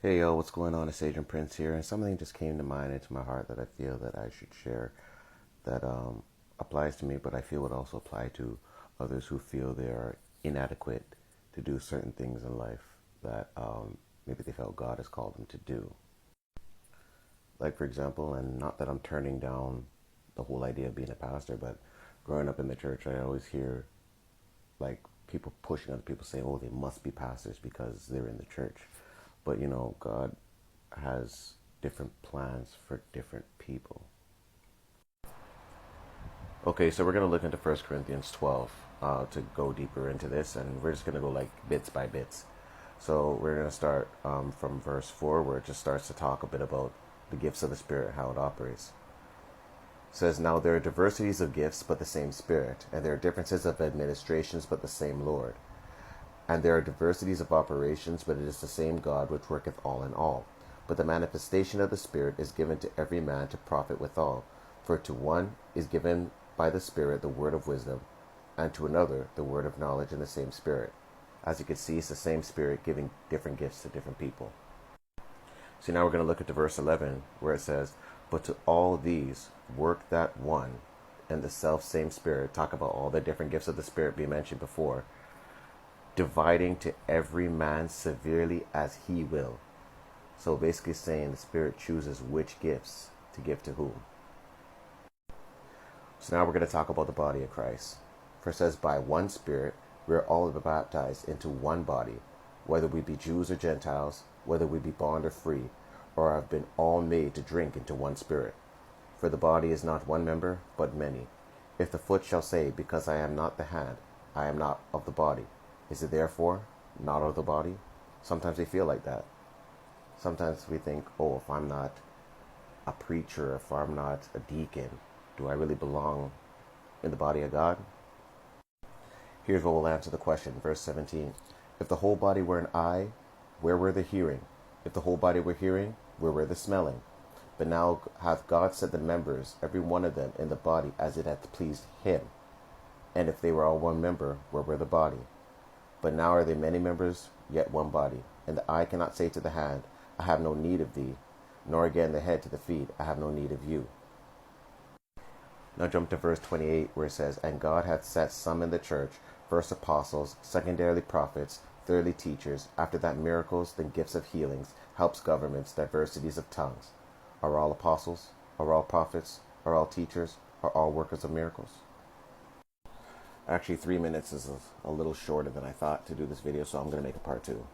Hey yo, what's going on? It's Adrian Prince here, and something just came to mind into my heart that I feel that I should share that applies to me, but I feel would also apply to others who feel they are inadequate to do certain things in life that maybe they felt God has called them to do. Like, for example, and not that I'm turning down the whole idea of being a pastor, but growing up in the church, I always hear like people pushing other people saying, oh, they must be pastors because they're in the church. But God has different plans for different people. Okay, so we're going to look into 1 Corinthians 12 to go deeper into this, and we're just going to go like bits by bits. So we're going to start from verse 4, where it just starts to talk a bit about the gifts of the Spirit, how it operates. It says, now there are diversities of gifts, but the same Spirit, and there are differences of administrations, but the same Lord. And there are diversities of operations, but it is the same God which worketh all in all. But the manifestation of the Spirit is given to every man to profit withal. For to one is given by the Spirit the word of wisdom, and to another the word of knowledge in the same Spirit. As you can see, it's the same Spirit giving different gifts to different people. So now we're going to look at the verse 11, where it says, but to all these work that one and the self same Spirit. Talk about all the different gifts of the Spirit we mentioned before, dividing to every man severely as he will. So basically saying the Spirit chooses which gifts to give to whom. So now we're going to talk about the body of Christ. For it says, by one Spirit we are all baptized into one body, whether we be Jews or Gentiles, whether we be bond or free, or have been all made to drink into one Spirit. For the body is not one member, but many. If the foot shall say, because I am not the hand, I am not of the body, is it therefore not of the body? Sometimes we feel like that. Sometimes we think, oh, if I'm not a preacher, if I'm not a deacon, do I really belong in the body of God? Here's what will answer the question. Verse 17. If the whole body were an eye, where were the hearing? If the whole body were hearing, where were the smelling? But now hath God set the members, every one of them, in the body as it hath pleased him. And if they were all one member, where were the body? But now are they many members, yet one body. And the eye cannot say to the hand, I have no need of thee, nor again the head to the feet, I have no need of you. Now jump to verse 28, where it says, and God hath set some in the church, first apostles, secondarily prophets, thirdly teachers, after that miracles, then gifts of healings, helps, governments, diversities of tongues. Are all apostles? Are all prophets? Are all teachers? Are all workers of miracles? Actually, 3 minutes is a little shorter than I thought to do this video, so I'm going to make a part 2.